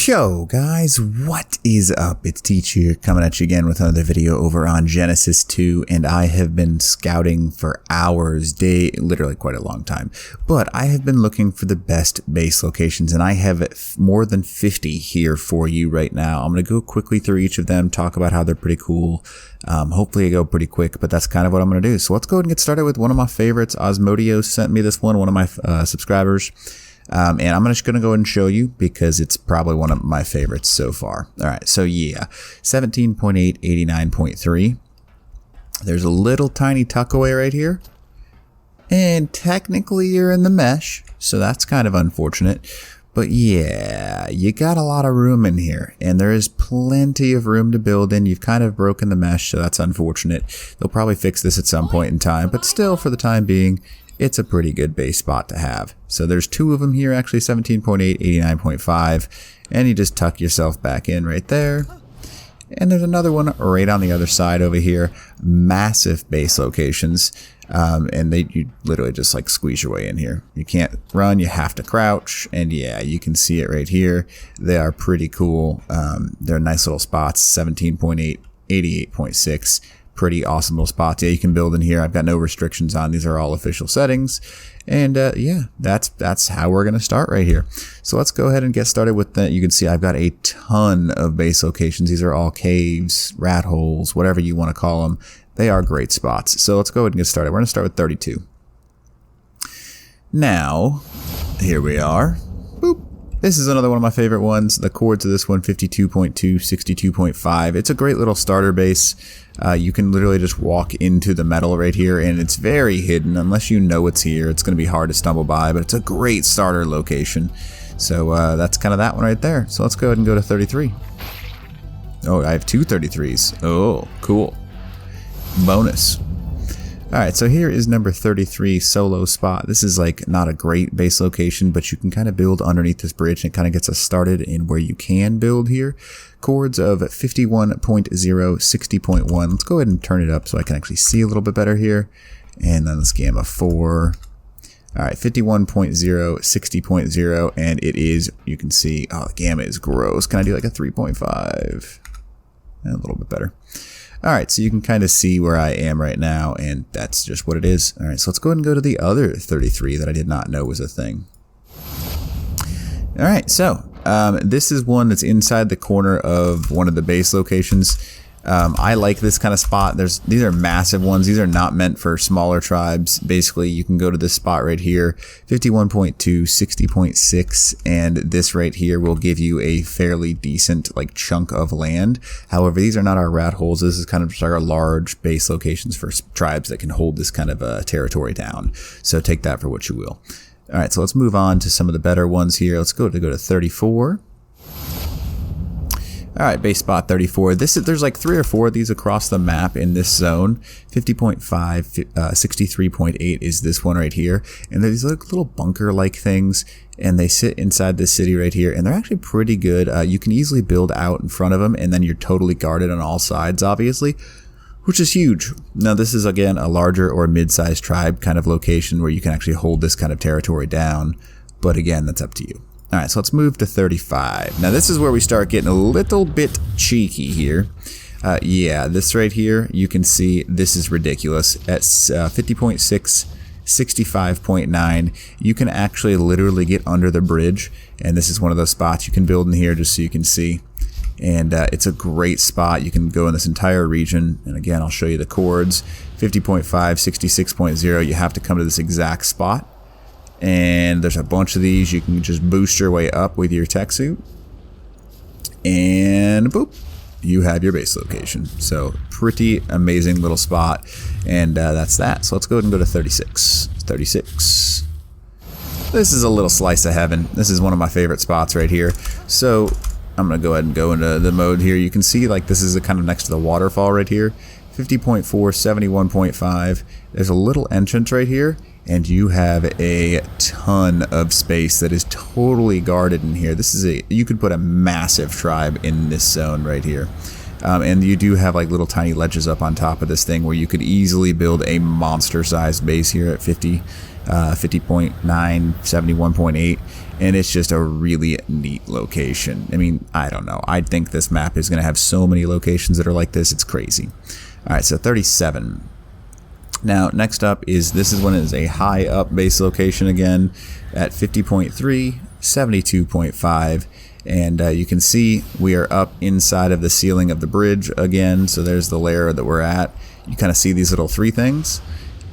Yo guys, what is up? It's Teach here coming at you again with another video over on Genesis 2, and I have been scouting for hours, literally quite a long time, but I have been looking for the best base locations, and I have more than 50 here for you right now. I'm going to go quickly through each of them, talk about how they're pretty cool. Hopefully I go pretty quick, but that's kind of what I'm going to do. So let's go ahead and get started with one of my favorites. Osmodio sent me this one of my subscribers. And I'm just going to go ahead and show you because it's probably one of my favorites so far. All right, so yeah, 17.8, 89.3. There's a little tiny tuck away right here. And technically you're in the mesh, so that's kind of unfortunate. But yeah, you got a lot of room in here, and there is plenty of room to build in. You've kind of broken the mesh, so that's unfortunate. They'll probably fix this at some point in time, but still, for the time being, it's a pretty good base spot to have. So there's two of them here, actually 17.8, 89.5, and you just tuck yourself back in right there. And there's another one right on the other side over here. Massive base locations, and you literally just like squeeze your way in here. You can't run, you have to crouch, and yeah, you can see it right here. They are pretty cool. They're nice little spots, 17.8, 88.6. Pretty awesome little spots. Yeah, you can build in here. I've got no restrictions on. These are all official settings. And yeah, that's how we're going to start right here. So let's go ahead and get started with that. You can see I've got a ton of base locations. These are all caves, rat holes, whatever you want to call them. They are great spots. So let's go ahead and get started. We're going to start with 32. Now, here we are. Boop. This is another one of my favorite ones. The chords of this one, 52.2, 62.5. It's a great little starter base. You can literally just walk into the metal right here, and it's very hidden. Unless you know it's here, it's going to be hard to stumble by, but it's a great starter location. So that's kind of that one right there. So let's go ahead and go to 33. Oh, I have two 33s. Oh, cool. Bonus. Alright, so here is number 33, solo spot. This is like not a great base location, but you can kind of build underneath this bridge, and it kind of gets us started in where you can build here. Chords of 51.0, 60.1. Let's go ahead and turn it up so I can actually see a little bit better here. And then let's gamma 4. Alright, 51.0, 60.0, and it is, you can see, oh, the gamma is gross. Can I do like a 3.5? A little bit better. Alright, so you can kind of see where I am right now, and that's just what it is. Alright, so let's go ahead and go to the other 33 that I did not know was a thing. Alright, so this is one that's inside the corner of one of the base locations. I like this kind of spot. These are massive ones. These are not meant for smaller tribes. Basically, you can go to this spot right here, 51.2, 60.6, and this right here will give you a fairly decent like chunk of land. However, these are not our rat holes. This is kind of just our large base locations for tribes that can hold this kind of territory down. So take that for what you will. All right, so let's move on to some of the better ones here. Let's go to 34. Alright, base spot 34. There's like 3 or 4 of these across the map in this zone. 50.5, 63.8 is this one right here. And they're these little bunker-like things, and they sit inside this city right here, and they're actually pretty good. You can easily build out in front of them, and then you're totally guarded on all sides, obviously, which is huge. Now, this is, again, a larger or mid-sized tribe kind of location where you can actually hold this kind of territory down. But again, that's up to you. Alright, so let's move to 35. Now this is where we start getting a little bit cheeky here. Yeah, this right here, you can see this is ridiculous. At 50.6, 65.9, you can actually literally get under the bridge, and this is one of those spots you can build in here just so you can see. And it's a great spot. You can go in this entire region, and again, I'll show you the chords. 50.5, 66.0, you have to come to this exact spot. And there's a bunch of these. You can just boost your way up with your tech suit. And boop, you have your base location. So pretty amazing little spot. And that's that. So let's go ahead and go to 36. 36. This is a little slice of heaven. This is one of my favorite spots right here. So I'm going to go ahead and go into the mode here. You can see like this is kind of next to the waterfall right here. 50.4, 71.5. There's a little entrance right here. And you have a ton of space that is totally guarded in here. You could put a massive tribe in this zone right here. And you do have like little tiny ledges up on top of this thing where you could easily build a monster sized base here at 50, 50.9, 71.8. and it's just a really neat location. I mean, I don't know. I think this map is going to have so many locations that are like this. It's crazy. All right, so 37. Now, next up is, this is when it is a high up base location again at 50.3, 72.5. And you can see we are up inside of the ceiling of the bridge again. So there's the layer that we're at. You kind of see these little three things,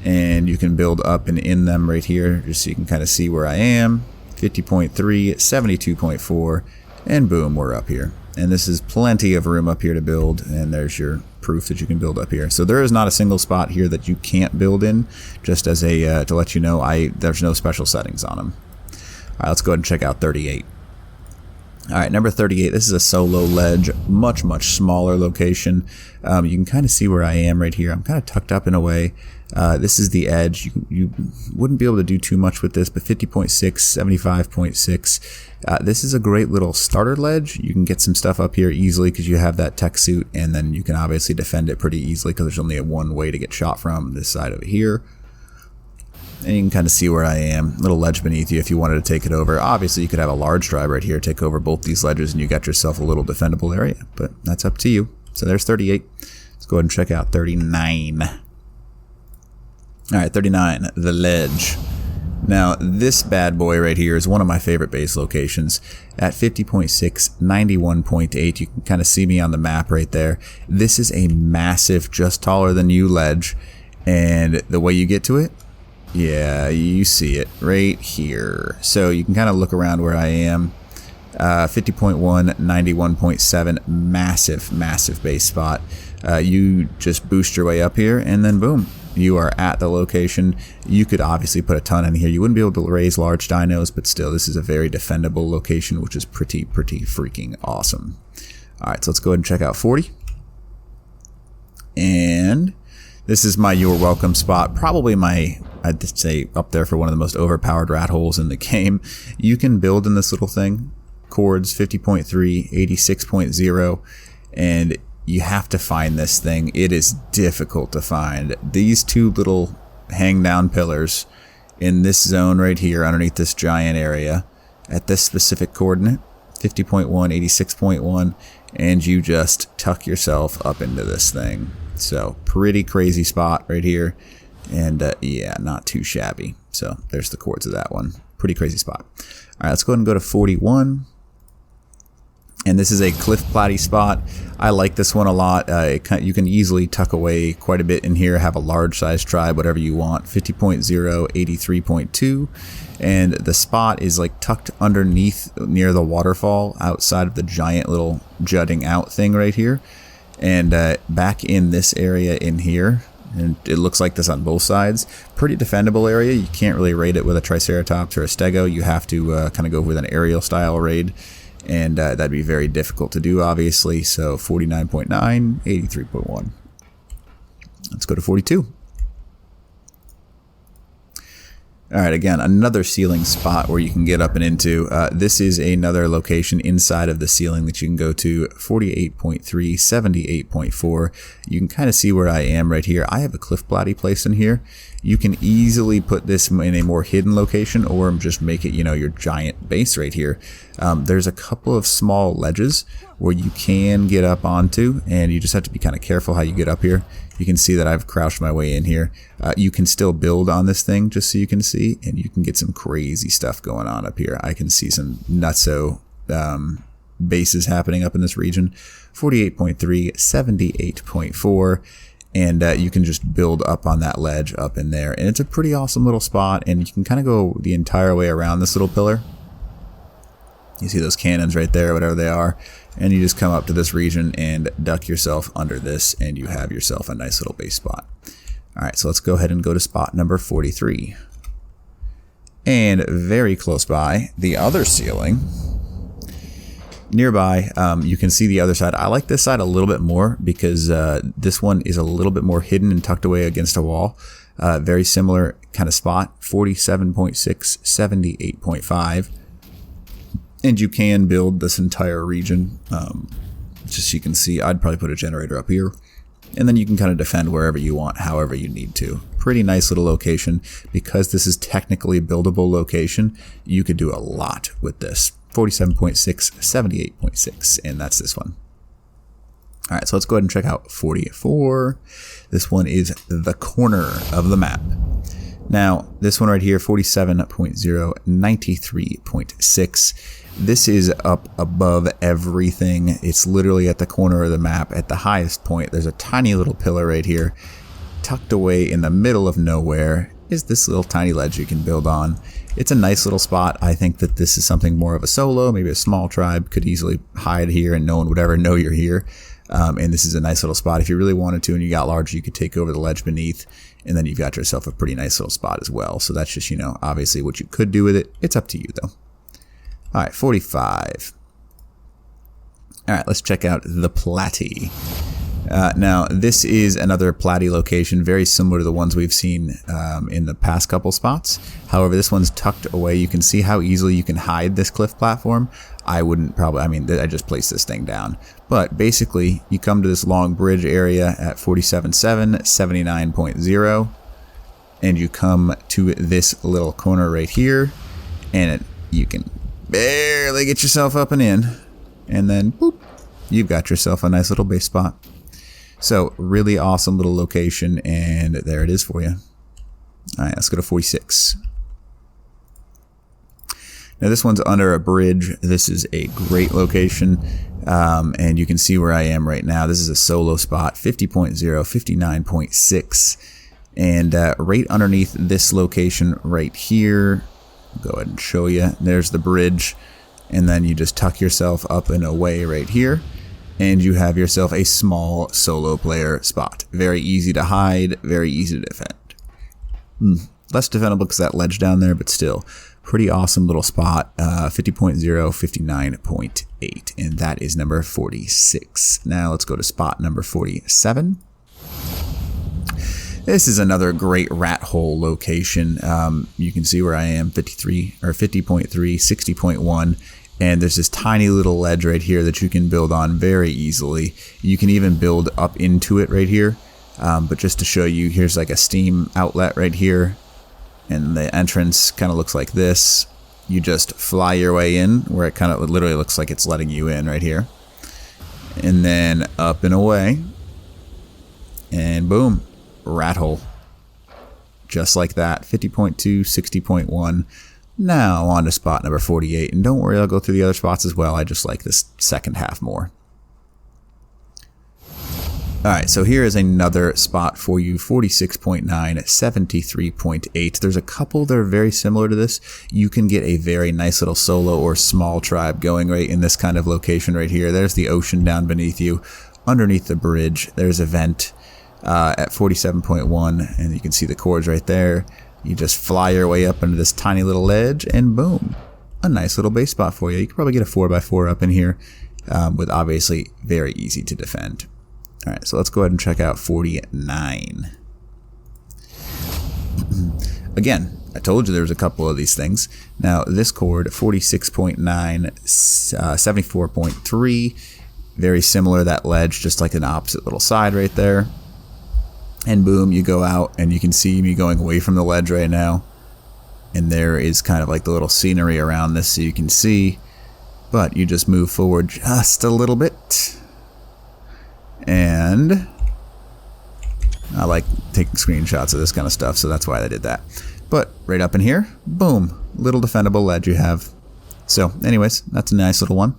and you can build up and in them right here, just so you can kind of see where I am. 50.3, 72.4, and boom, we're up here. And this is plenty of room up here to build, and there's your proof that you can build up here. So there is not a single spot here that you can't build in, just as a to let you know, there's no special settings on them. All right, let's go ahead and check out 38. All right, number 38, this is a solo ledge, much smaller location. You can kind of see where I am right here. I'm kind of tucked up in a way. This is the edge. You wouldn't be able to do too much with this, but 50.6, 75.6. This is a great little starter ledge. You can get some stuff up here easily because you have that tech suit, and then you can obviously defend it pretty easily because there's only one way to get shot from, this side over here. And you can kind of see where I am. Little ledge beneath you if you wanted to take it over. Obviously, you could have a large drive right here, take over both these ledges, and you got yourself a little defendable area. But that's up to you. So there's 38. Let's go ahead and check out 39. All right, 39, the ledge. Now, this bad boy right here is one of my favorite base locations. At 50.6, 91.8, you can kind of see me on the map right there. This is a massive, just taller than you ledge. And the way you get to it, yeah, you see it right here. So you can kind of look around where I am. 50.1, 91.7, massive base spot. You just boost your way up here, and then boom, you are at the location. You could obviously put a ton in here. You wouldn't be able to raise large dinos, but still, this is a very defendable location, which is pretty freaking awesome. All right, so let's go ahead and check out 40. And this is my You're Welcome spot. Probably my, I'd say, up there for one of the most overpowered rat holes in the game. You can build in this little thing. Chords 50.3, 86.0, and you have to find this thing. It is difficult to find. These two little hang down pillars in this zone right here underneath this giant area at this specific coordinate, 50.1, 86.1, and you just tuck yourself up into this thing. So pretty crazy spot right here, and yeah, not too shabby. So there's the chords of that one. Pretty crazy spot. All right, let's go ahead and go to 41. And this is a cliff platy spot. I like this one a lot. You can easily tuck away quite a bit in here, have a large size tribe, whatever you want. 50.0, 83.2. And the spot is like tucked underneath near the waterfall outside of the giant little jutting out thing right here. And back in this area in here, and it looks like this on both sides. Pretty defendable area. You can't really raid it with a Triceratops or a Stego. You have to kind of go with an aerial style raid. And that'd be very difficult to do, obviously. So 49.9, 83.1. Let's go to 42. All right, again, another ceiling spot where you can get up and into. This is another location inside of the ceiling that you can go to. 48.3, 78.4. You can kind of see where I am right here. I have a cliff platy placed in here. You can easily put this in a more hidden location, or just make it, you know, your giant base right here. There's a couple of small ledges where you can get up onto, and you just have to be kind of careful how you get up here. You can see that I've crouched my way in here. You can still build on this thing, just so you can see, and you can get some crazy stuff going on up here. I can see some nutso bases happening up in this region. 48.3, 78.4. And you can just build up on that ledge up in there. And it's a pretty awesome little spot, and you can kind of go the entire way around this little pillar. You see those cannons right there, whatever they are. And you just come up to this region and duck yourself under this, and you have yourself a nice little base spot. All right, so let's go ahead and go to spot number 43. And very close by, the other ceiling. Nearby, you can see the other side. I like this side a little bit more because this one is a little bit more hidden and tucked away against a wall. Very similar kind of spot, 47.6, 78.5. And you can build this entire region. Just so you can see, I'd probably put a generator up here. And then you can kind of defend wherever you want, however you need to. pretty nice little location. Because this is technically a buildable location, you could do a lot with this. 47.6, 78.6, and that's this one. All right, so let's go ahead and check out 44. This one is the corner of the map. Now, this one right here, 47.0, 93.6. This is up above everything. It's literally at the corner of the map at the highest point. There's a tiny little pillar right here. Tucked away in the middle of nowhere is this little tiny ledge you can build on. It's a nice little spot. I think that this is something more of a solo, maybe a small tribe could easily hide here and no one would ever know you're here. And this is a nice little spot. If you really wanted to and you got large, you could take over the ledge beneath, and then you've got yourself a pretty nice little spot as well. So that's just, obviously what you could do with it. It's up to you though. All right, 45. All right, let's check out the Platy. Now, this is another Platy location, very similar to the ones we've seen in the past couple spots. However, this one's tucked away. You can see how easily you can hide this cliff platform. I wouldn't probably, I just placed this thing down. But basically, you come to this long bridge area at 47.7, 79.0, and you come to this little corner right here, and you can barely get yourself up and in, and then boop, you've got yourself a nice little base spot. So really awesome little location, and there it is for you. All right, let's go to 46. Now this one's under a bridge. This is a great location, and you can see where I am right now. This is a solo spot, 50.0, 59.6, and right underneath this location right here, I'll go ahead and show you. There's the bridge, and then you just tuck yourself up and away right here, and you have yourself a small solo player spot. Very easy to hide, very easy to defend. Less defendable because that ledge down there, but still pretty awesome little spot. 50.0, 59.8, and that is number 46. Now let's go to spot number 47. This is another great rat hole location. You can see where I am, 50.3, 60.1. And there's this tiny little ledge right here that you can build on very easily. You can even build up into it right here. But just to show you, here's like a steam outlet right here. And the entrance kind of looks like this. You just fly your way in where it kind of literally looks like it's letting you in right here. And then up and away. And boom, rat hole. Just like that, 50.2, 60.1. Now on to spot number 48, and don't worry, I'll go through the other spots as well. I just like this second half more. Alright, so here is another spot for you, 46.9, 73.8. There's a couple that are very similar to this. You can get a very nice little solo or small tribe going right in this kind of location right here. There's the ocean down beneath you. Underneath the bridge, there's a vent at 47.1, and you can see the cords right there. You just fly your way up into this tiny little ledge, and boom, a nice little base spot for you. You could probably get a 4x4 up in here, with obviously very easy to defend. All right, so let's go ahead and check out 49. Again, I told you there was a couple of these things. Now this cord, 46.9, 74.3, very similar to that ledge, just like an opposite little side right there. And boom, you go out, and you can see me going away from the ledge right now. And there is kind of like the little scenery around this so you can see. But you just move forward just a little bit. And I like taking screenshots of this kind of stuff, so that's why I did that. But right up in here, boom, little defendable ledge you have. So anyways, that's a nice little one.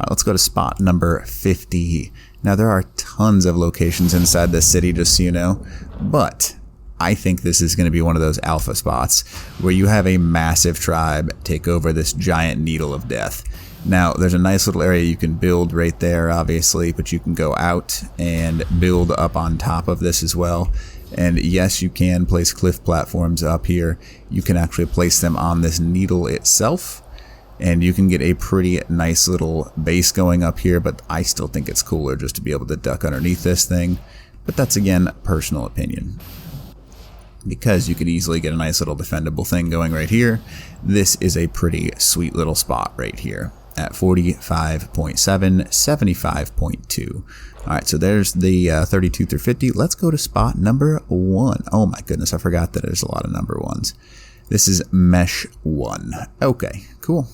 Let's go to spot number 50. Now there are tons of locations inside this city, just so you know, but I think this is going to be one of those alpha spots where you have a massive tribe take over this giant needle of death. Now there's a nice little area you can build right there, obviously, but you can go out and build up on top of this as well. And yes, you can place cliff platforms up here. You can actually place them on this needle itself. And you can get a pretty nice little base going up here, but I still think it's cooler just to be able to duck underneath this thing. But that's, again, personal opinion. Because you could easily get a nice little defendable thing going right here. This is a pretty sweet little spot right here. at 45.7, 75.2. All right, so there's the 32 through 50. Let's go to spot number 1. Oh my goodness, I forgot that there's a lot of number 1s. This is mesh 1. Okay, cool.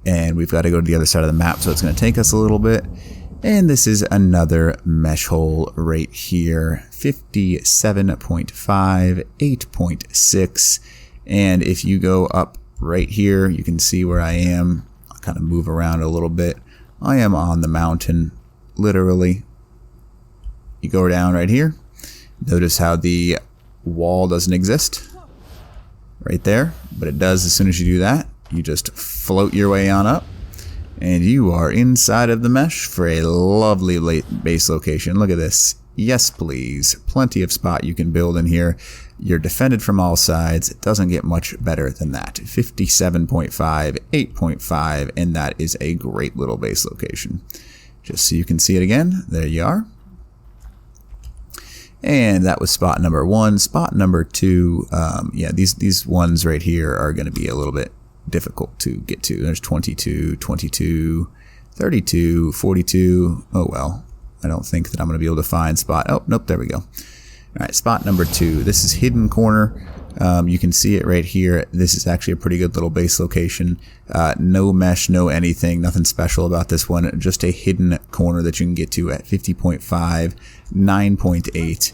And we've got to go to the other side of the map, so it's going to take us a little bit. And this is another mesh hole right here, 57.5, 8.6. And if you go up right here, you can see where I am. I'll kind of move around a little bit. I am on the mountain, literally. You go down right here. Notice how the wall doesn't exist right there, but it does as soon as you do that. You just float your way on up, and you are inside of the mesh for a lovely base location. Look at this. Yes, please. Plenty of spot you can build in here. You're defended from all sides. It doesn't get much better than that. 57.5, 8.5, and that is a great little base location. Just so you can see it again, there you are. And that was spot number 1. Spot number 2, yeah, these ones right here are going to be a little bit difficult to get to. There's 22, 22, 32, 42. Oh well, I don't think that I'm going to be able to find spot. Oh, nope, there we go. All right, spot number 2. This is hidden corner. You can see it right here. This is actually a pretty good little base location. No mesh, no anything, nothing special about this one. Just a hidden corner that you can get to at 50.5, 9.8.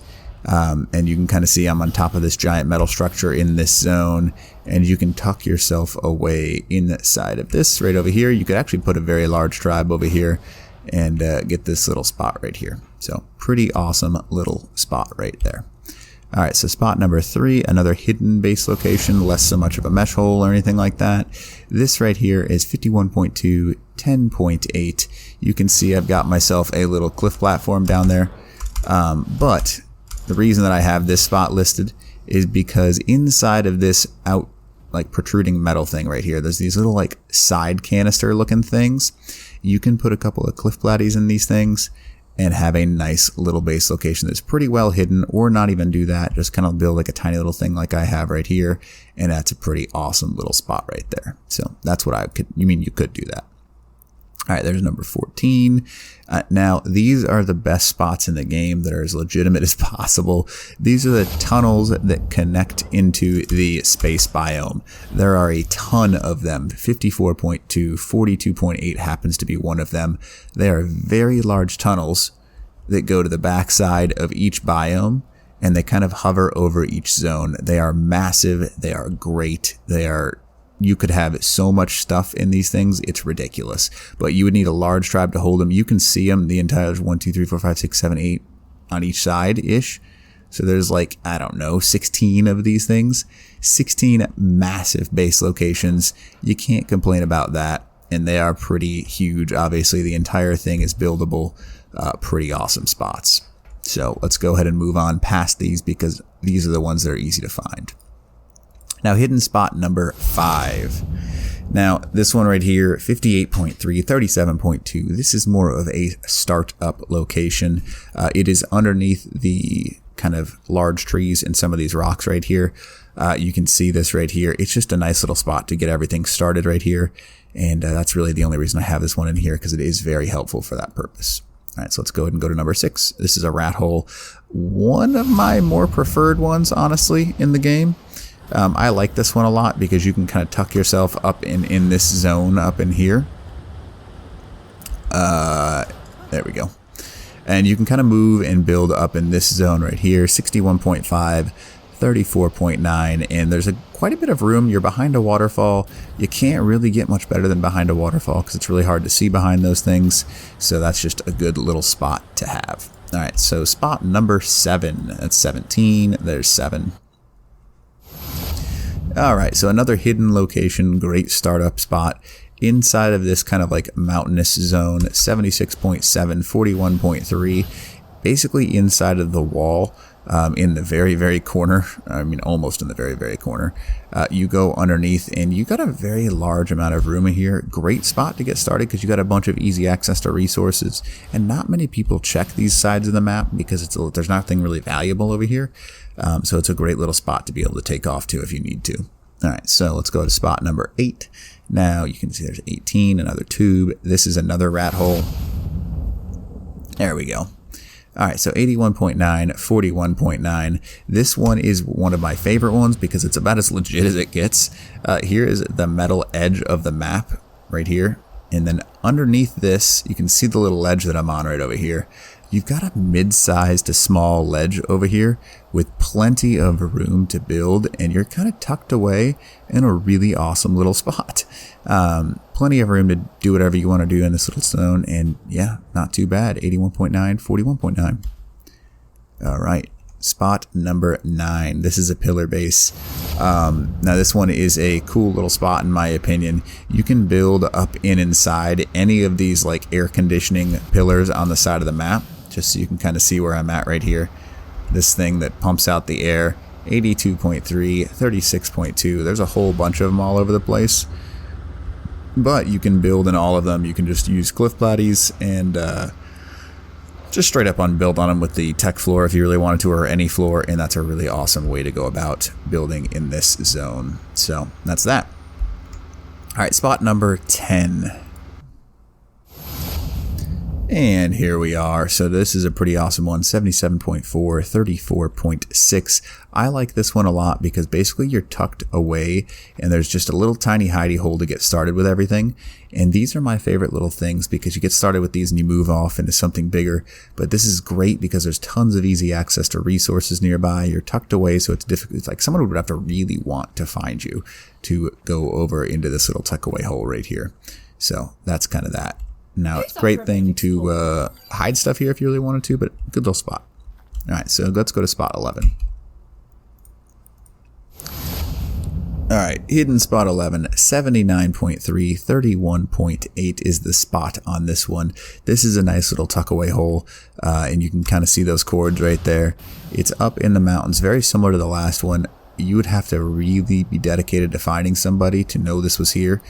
And you can kind of see I'm on top of this giant metal structure in this zone, and you can tuck yourself away inside of this right over here. You could actually put a very large tribe over here and get this little spot right here. So pretty awesome little spot right there. All right, so spot number 3, another hidden base location, less so much of a mesh hole or anything like that. This right here is 51.2, 10.8. You can see I've got myself a little cliff platform down there. But the reason that I have this spot listed is because inside of this like protruding metal thing right here, there's these little like side canister looking things. You can put a couple of cliff platties in these things and have a nice little base location that's pretty well hidden, or not even do that. Just kind of build like a tiny little thing like I have right here. And that's a pretty awesome little spot right there. So that's what you could do that. All right, there's number 14. Now, these are the best spots in the game that are as legitimate as possible. These are the tunnels that connect into the space biome. There are a ton of them. 54.2, 42.8 happens to be one of them. They are very large tunnels that go to the backside of each biome, and they kind of hover over each zone. They are massive. They are great. You could have so much stuff in these things, it's ridiculous. But you would need a large tribe to hold them. You can see them, the entire 1, 2, 3, 4, 5, 6, 7, 8 on each side-ish. So there's like, I don't know, 16 of these things. 16 massive base locations. You can't complain about that. And they are pretty huge. Obviously, the entire thing is buildable. Pretty awesome spots. So let's go ahead and move on past these, because these are the ones that are easy to find. Now, hidden spot number 5. Now, this one right here, 58.3, 37.2. This is more of a startup location. It is underneath the kind of large trees and some of these rocks right here. You can see this right here. It's just a nice little spot to get everything started right here. And that's really the only reason I have this one in here, because it is very helpful for that purpose. All right, so let's go ahead and go to number 6. This is a rathole. One of my more preferred ones, honestly, in the game. I like this one a lot because you can kind of tuck yourself up in this zone up in here. There we go. And you can kind of move and build up in this zone right here, 61.5, 34.9, and there's quite a bit of room. You're behind a waterfall. You can't really get much better than behind a waterfall because it's really hard to see behind those things. So that's just a good little spot to have. All right, so spot number 7. That's 17. There's 7. All right, so another hidden location, great startup spot inside of this kind of like mountainous zone, 76.7, 41.3, basically inside of the wall, in the very, very corner. I mean, almost in the very, very corner. You go underneath and you got a very large amount of room in here. Great spot to get started because you got a bunch of easy access to resources, and not many people check these sides of the map because there's nothing really valuable over here. So it's a great little spot to be able to take off to if you need to. All right, so let's go to spot number 8. Now you can see there's 18, another tube. This is another rat hole. There we go. All right, so 81.9, 41.9. This one is one of my favorite ones because it's about as legit as it gets. Here is the metal edge of the map right here. And then underneath this, you can see the little ledge that I'm on right over here. You've got a mid-sized to small ledge over here with plenty of room to build, and you're kind of tucked away in a really awesome little spot. Plenty of room to do whatever you want to do in this little zone, and yeah, not too bad. 81.9, 41.9. All right, spot number 9. This is a pillar base. Now this one is a cool little spot in my opinion. You can build up inside any of these like air conditioning pillars on the side of the map, just so you can kind of see where I'm at right here. This thing that pumps out the air, 82.3, 36.2. There's a whole bunch of them all over the place. But you can build in all of them. You can just use cliff bodies and just straight up build on them with the tech floor if you really wanted to, or any floor, and that's a really awesome way to go about building in this zone. So that's that. All right, spot number 10. And here we are. So this is a pretty awesome one, 77.4, 34.6. I like this one a lot because basically you're tucked away and there's just a little tiny hidey hole to get started with everything. And these are my favorite little things because you get started with these and you move off into something bigger. But this is great because there's tons of easy access to resources nearby. You're tucked away, so it's difficult. It's like someone would have to really want to find you to go over into this little tuck away hole right here. So that's kind of that. Now, it's a great thing to hide stuff here if you really wanted to, but good little spot. All right, so let's go to spot 11. All right, hidden spot 11, 79.3, 31.8 is the spot on this one. This is a nice little tuck away hole, and you can kind of see those cords right there. It's up in the mountains, very similar to the last one. You would have to really be dedicated to finding somebody to know this was here.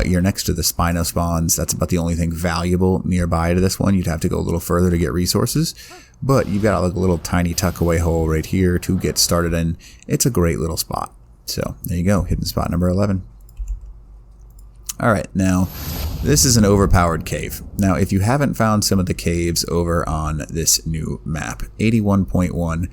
You're next to the Spino spawns. That's about the only thing valuable nearby to this one. You'd have to go a little further to get resources. But you've got like a little tiny tuck away hole right here to get started in. It's a great little spot. So there you go, hidden spot number 11. All right, now this is an overpowered cave. Now if you haven't found some of the caves over on this new map, 81.1,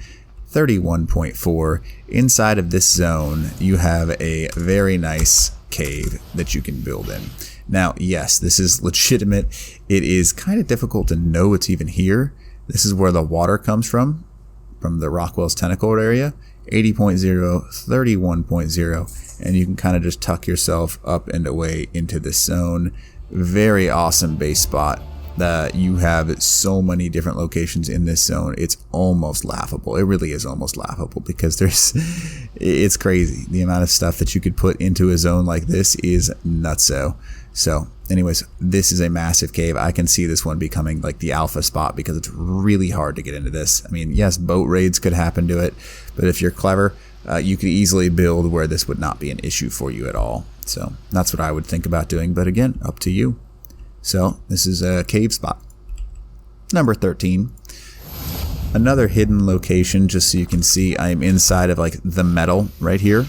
31.4, inside of this zone you have a very nice cave that you can build in. Now yes, this is legitimate. It is kind of difficult to know it's even here. This is where the water comes from the Rockwell's tentacle area. 80.0, 31.0, and you can kind of just tuck yourself up and away into this zone. Very awesome base spot. You have so many different locations in this zone. It's almost laughable. It really is almost laughable because it's crazy. The amount of stuff that you could put into a zone like this is nutso. So anyways, this is a massive cave. I can see this one becoming like the alpha spot because it's really hard to get into this. I mean, yes, boat raids could happen to it, but if you're clever, you could easily build where this would not be an issue for you at all. So that's what I would think about doing, but again, up to you. So this is a cave spot. Number 13. Another hidden location, just so you can see I'm inside of like the metal right here.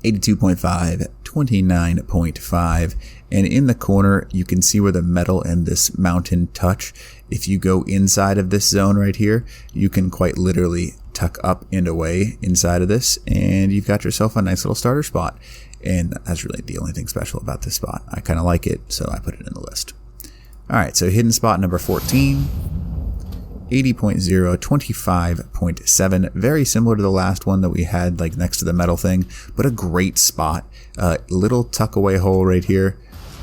82.5, 29.5, and in the corner you can see where the metal and this mountain touch. If you go inside of this zone right here, you can quite literally tuck up and away inside of this, and you've got yourself a nice little starter spot. And that's really the only thing special about this spot. I kind of like it, so I put it in the list. All right, so hidden spot number 14, 80.0, 25.7, very similar to the last one that we had like next to the metal thing, but a great spot. Little tuck away hole right here,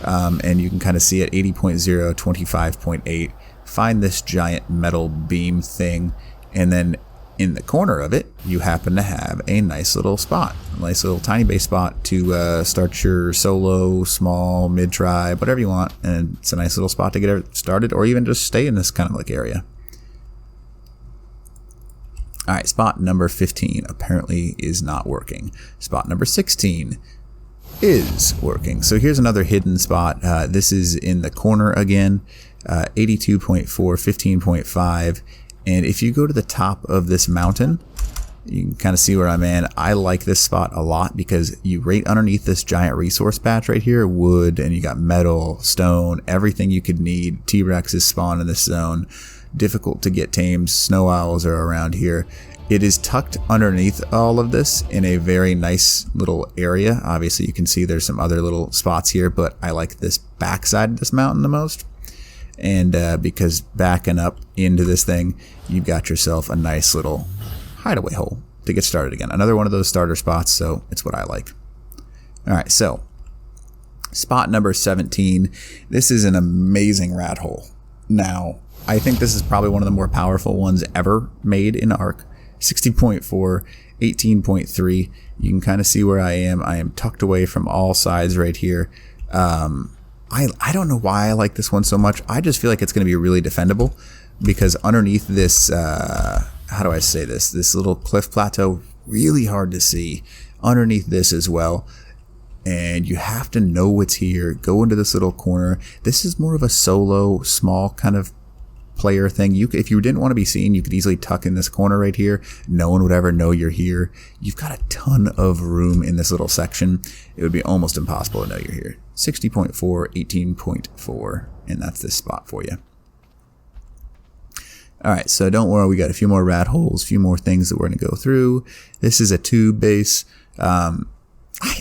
and you can kind of see it, 80.0, 25.8. Find this giant metal beam thing, and then in the corner of it, you happen to have a nice little spot, a nice little tiny base spot to start your solo, small, mid-tribe, whatever you want, and it's a nice little spot to get it started, or even just stay in this kind of like area. All right, spot number 15 apparently is not working. Spot number 16 is working. So here's another hidden spot. This is in the corner again, 82.4, 15.5. And if you go to the top of this mountain, You can kind of see where I'm in. I like this spot a lot because you right underneath this giant resource patch right here, wood, and you got metal, stone, everything you could need. T-Rexes spawn in this zone. Difficult to get tamed. Snow owls are around here. It is tucked underneath all of this in a very nice little area. Obviously, you can see there's some other little spots here, but I like this backside of this mountain the most. And because backing up into this thing, you've got yourself a nice little hideaway hole to get started again. Another one of those starter spots, so it's what I like. All right, so spot number 17. This is an amazing rathole. Now, I think this is probably one of the more powerful ones ever made in Ark. 60.4, 18.3. You can kind of see where I am. I am tucked away from all sides right here. I don't know why I like this one so much. I just feel like it's going to be really defendable because underneath this, how do I say this? This little cliff plateau, really hard to see. Underneath this as well. And you have to know what's here. Go into this little corner. This is more of a solo, small kind of player thing. If you didn't want to be seen, you could easily tuck in this corner right here. No one would ever know you're here. You've got a ton of room in this little section. It would be almost impossible to know you're here. 60.4, 18.4, and that's this spot for you. Alright, so don't worry, we got a few more rat holes, a few more things that we're going to go through. This is a tube base.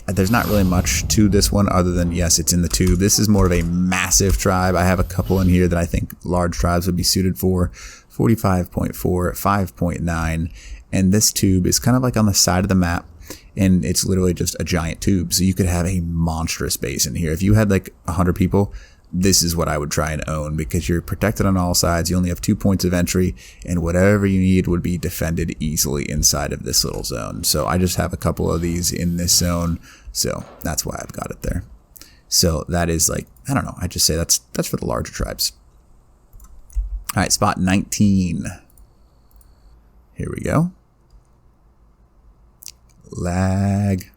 There's not really much to this one other than, yes, it's in the tube. This is more of a massive tribe. I have a couple in here that I think large tribes would be suited for. 45.4, 5.9, and this tube is kind of like on the side of the map, and it's literally just a giant tube. So you could have a monstrous base in here. If you had like 100 people, this is what I would try and own because you're protected on all sides. You only have 2 points of entry, and whatever you need would be defended easily inside of this little zone. So I just have a couple of these in this zone, so that's why I've got it there. So that is like, I don't know, I just say that's for the larger tribes. All right, spot 19. Here we go. Lag.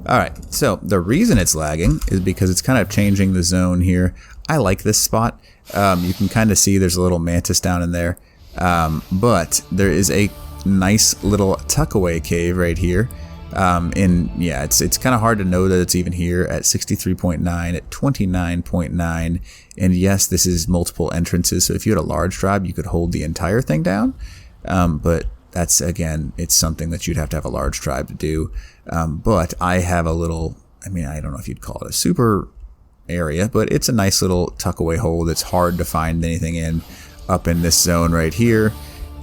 Alright, so the reason it's lagging is because it's kind of changing the zone here. I like this spot. You can kind of see there's a little mantis down in there. But there is a nice little tuckaway cave right here. And yeah, it's kind of hard to know that it's even here at 63.9, at 29.9. And yes, this is multiple entrances. So if you had a large tribe, you could hold the entire thing down. But that's, again, it's something that you'd have to have a large tribe to do. But I have a little, I mean, I don't know if you'd call it a super area, but it's a nice little tuckaway hole that's hard to find anything in up in this zone right here.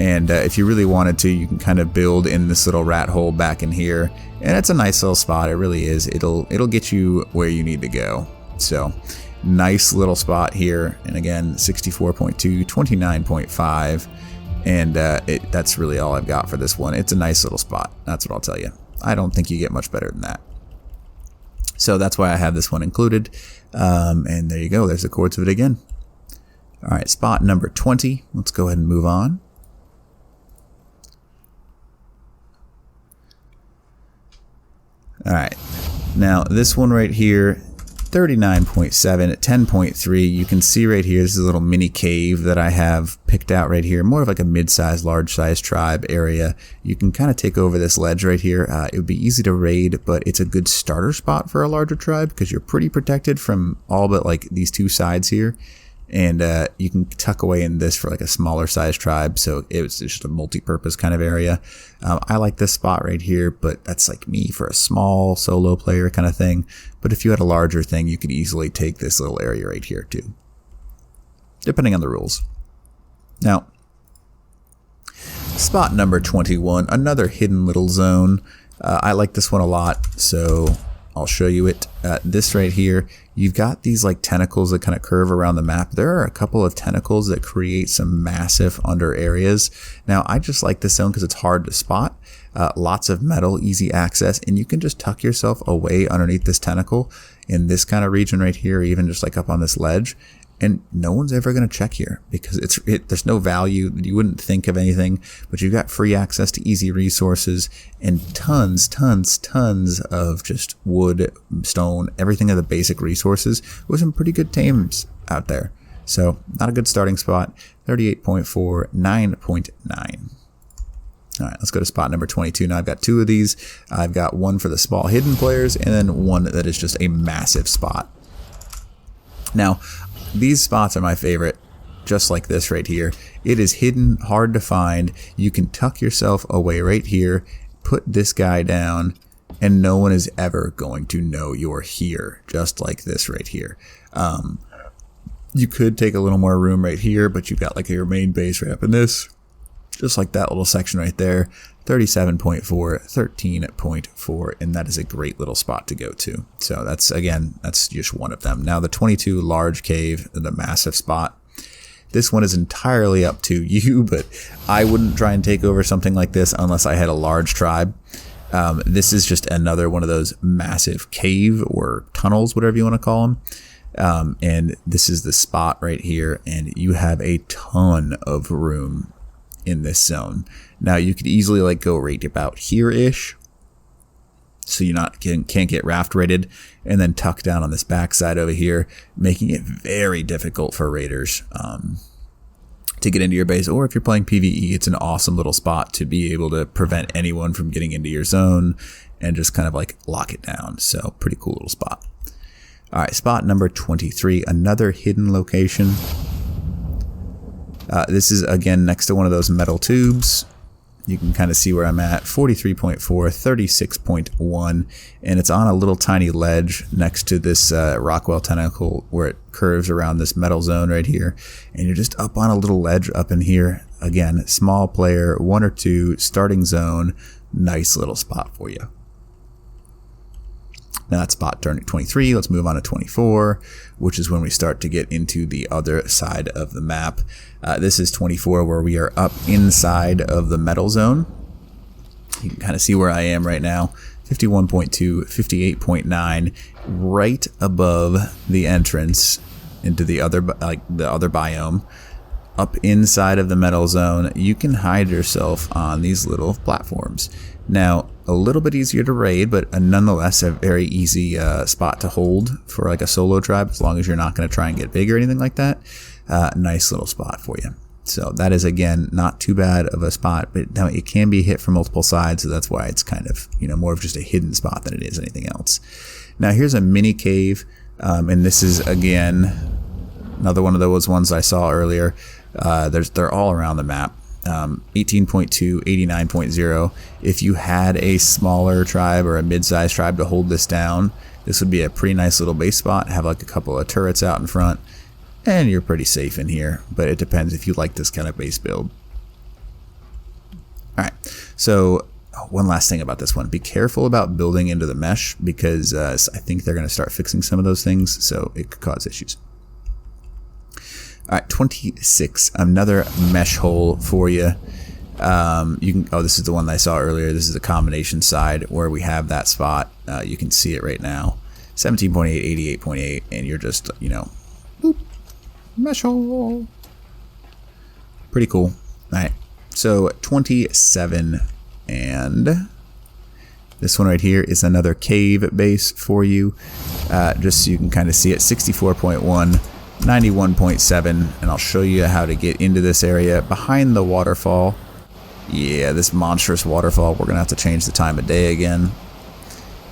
And if you really wanted to, you can kind of build in this little rat hole back in here. And it's a nice little spot. It really is. It'll get you where you need to go. So nice little spot here. And again, 64.2, 29.5. And that's really all I've got for this one. It's a nice little spot. That's what I'll tell you. I don't think you get much better than that. So that's why I have this one included. And there you go. There's the chords of it again. All right, spot number 20. Let's go ahead and move on. All right. Now, this one right here, 39.7 at 10.3. You can see right here, this is a little mini cave that I have picked out right here. More of like a mid-sized, large-sized tribe area. You can kind of take over this ledge right here. It would be easy to raid, but it's a good starter spot for a larger tribe because you're pretty protected from all but like these two sides here. And you can tuck away in this for like a smaller sized tribe, so it's just a multi-purpose kind of area. I like this spot right here, but that's like me for a small solo player kind of thing. But if you had a larger thing, you could easily take this little area right here too, depending on the rules. Now, spot number 21, another hidden little zone. I like this one a lot, so I'll show you it. This right here, you've got these like tentacles that kind of curve around the map. There are a couple of tentacles that create some massive under areas. Now, I just like this zone because it's hard to spot. Lots of metal, easy access, and you can just tuck yourself away underneath this tentacle in this kind of region right here, or even just like up on this ledge. And no one's ever going to check here because there's no value. You wouldn't think of anything, but you've got free access to easy resources and tons of just wood, stone, everything of the basic resources with some pretty good tames out there. So not a good starting spot. 38.4, 9.9. All right, let's go to spot number 22. Now I've got 2 of these. I've got one for the small hidden players and then one that is just a massive spot. Now, these spots are my favorite, just like this right here. It is hidden, hard to find. You can tuck yourself away right here, put this guy down, and no one is ever going to know you're here, just like this right here. You could take a little more room right here, but you've got like your main base right up in this. Just like that little section right there, 37.4, 13.4, and that is a great little spot to go to. So that's, again, that's just one of them. Now the 22 large cave, the massive spot, this one is entirely up to you, but I wouldn't try and take over something like this unless I had a large tribe. This is just another one of those massive cave or tunnels, whatever you want to call them. And this is the spot right here, and you have a ton of room in this zone. Now you could easily like go right about here-ish, so you can't get raft raided, and then tuck down on this backside over here, making it very difficult for raiders to get into your base. Or if you're playing PvE, it's an awesome little spot to be able to prevent anyone from getting into your zone and just kind of like lock it down. So pretty cool little spot. All right, spot number 23, another hidden location. This is, again, next to one of those metal tubes. You can kind of see where I'm at, 43.4, 36.1, and it's on a little tiny ledge next to this Rockwell tentacle where it curves around this metal zone right here. And you're just up on a little ledge up in here. Again, small player, 1 or 2, starting zone, nice little spot for you. Now that's spot 23. Let's move on to 24, which is when we start to get into the other side of the map. This is 24, where we are up inside of the metal zone. You can kind of see where I am right now. 51.2, 58.9, right above the entrance into the other biome. Up inside of the metal zone, you can hide yourself on these little platforms. Now, a little bit easier to raid, but nonetheless a very easy spot to hold for like a solo tribe, as long as you're not going to try and get big or anything like that. Nice little spot for you. So that is, again, not too bad of a spot, but it can be hit from multiple sides, so that's why it's kind of, more of just a hidden spot than it is anything else. Now here's a mini cave, and this is, again, another one of those ones I saw earlier. They're all around the map. 18.2, 89.0. If you had a smaller tribe or a mid-sized tribe to hold this down, this would be a pretty nice little base spot. Have like a couple of turrets out in front, and you're pretty safe in here, but it depends if you like this kind of base build. All right, so one last thing about this one. Be careful about building into the mesh, because I think they're going to start fixing some of those things, so it could cause issues. All right, 26, another mesh hole for you. This is the one that I saw earlier. This is the combination side where we have that spot. You can see it right now. 17.8, 88.8, and you're just, boop, mesh hole. Pretty cool. All right, so 27, and this one right here is another cave base for you. Just so you can kind of see it, 64.1. 91.7, and I'll show you how to get into this area behind the waterfall. Yeah, this monstrous waterfall. We're gonna have to change the time of day again.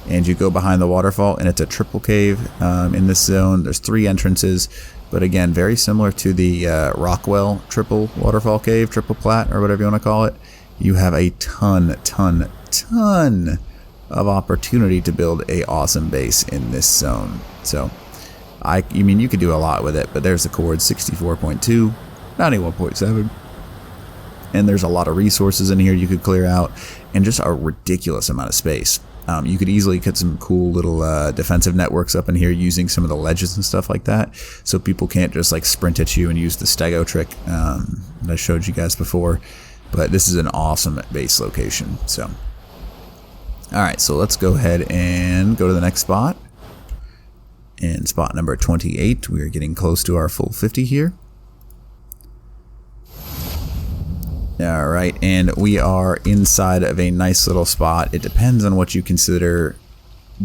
And you go behind the waterfall, and it's a triple cave in this zone. There's 3 entrances, but again, very similar to the Rockwell triple waterfall cave, triple plat, or whatever you want to call it. You have a ton of opportunity to build a awesome base in this zone. So you could do a lot with it, but there's the chord, 64.2, 91.7, and there's a lot of resources in here you could clear out, and just a ridiculous amount of space. You could easily get some cool little defensive networks up in here using some of the ledges and stuff like that, so people can't just like sprint at you and use the stego trick that I showed you guys before. But this is an awesome base location. So, all right, so let's go ahead and go to the next spot. In spot number 28, we are getting close to our full 50 here. All right, and we are inside of a nice little spot. It depends on what you consider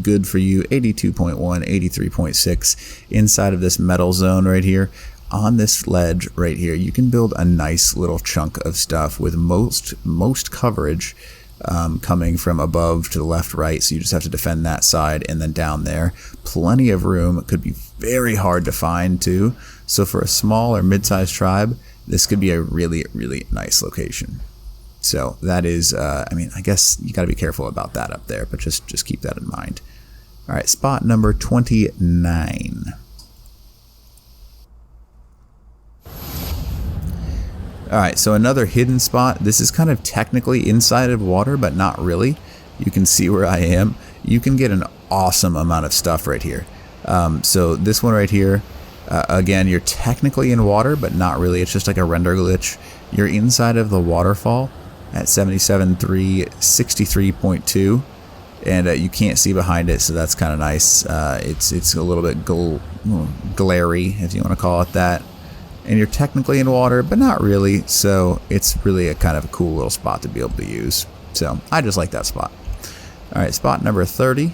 good for you. 82.1, 83.6 inside of this metal zone right here. on this ledge right here, you can build a nice little chunk of stuff with most coverage coming from above to the left, right. So you just have to defend that side, and then down there, plenty of room. It could be very hard to find too. So for a small or mid-sized tribe, this could be a really, really nice location. So that is, I mean, I guess you got to be careful about that up there, but just keep that in mind. All right, spot number 29. All right, so another hidden spot. This is kind of technically inside of water, but not really. You can see where I am. You can get an awesome amount of stuff right here. So this one right here, again, you're technically in water, but not really. It's just like a render glitch. You're inside of the waterfall at 77.3, 63.2, and you can't see behind it, so that's kind of nice. It's a little bit glary, if you want to call it that. And you're technically in water, but not really, so it's really a kind of a cool little spot to be able to use. So I just like that spot. All right, spot number 30.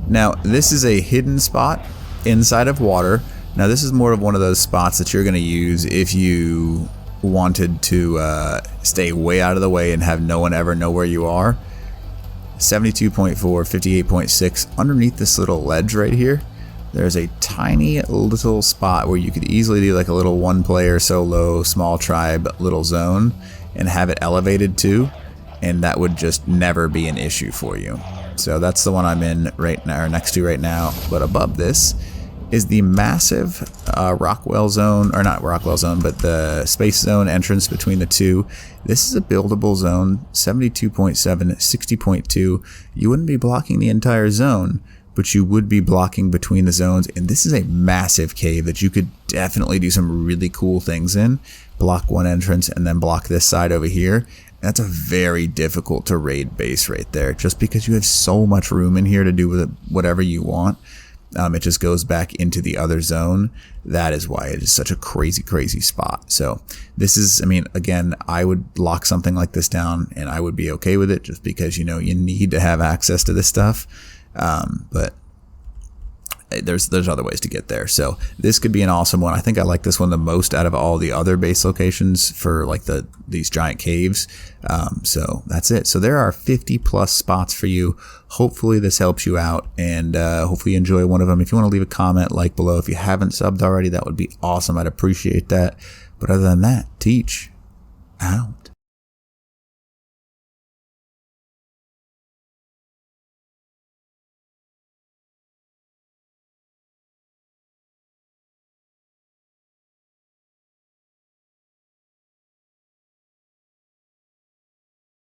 Now, this is a hidden spot inside of water. Now, this is more of one of those spots that you're going to use if you wanted to stay way out of the way and have no one ever know where you are. 72.4, 58.6, underneath this little ledge right here, there's a tiny little spot where you could easily do like a little one-player solo small tribe little zone and have it elevated too, and that would just never be an issue for you. So that's the one I'm in right now, or next to right now. But above this is the massive Rockwell zone, or not Rockwell zone, but the space zone entrance between the two. This is a buildable zone, 72.7, 60.2. You wouldn't be blocking the entire zone, but you would be blocking between the zones. And this is a massive cave that you could definitely do some really cool things in. Block one entrance and then block this side over here. That's a very difficult to raid base right there, just because you have so much room in here to do with whatever you want. It just goes back into the other zone. That is why it is such a crazy, crazy spot. So this is, I mean, again, I would lock something like this down and I would be okay with it, just because, you know, you need to have access to this stuff. But there's other ways to get there. So this could be an awesome one. I think I like this one the most out of all the other base locations for like these giant caves. So that's it. So there are 50 plus spots for you. Hopefully this helps you out, and hopefully you enjoy one of them. If you want to leave a comment, like below. If you haven't subbed already, that would be awesome. I'd appreciate that. But other than that, teach out.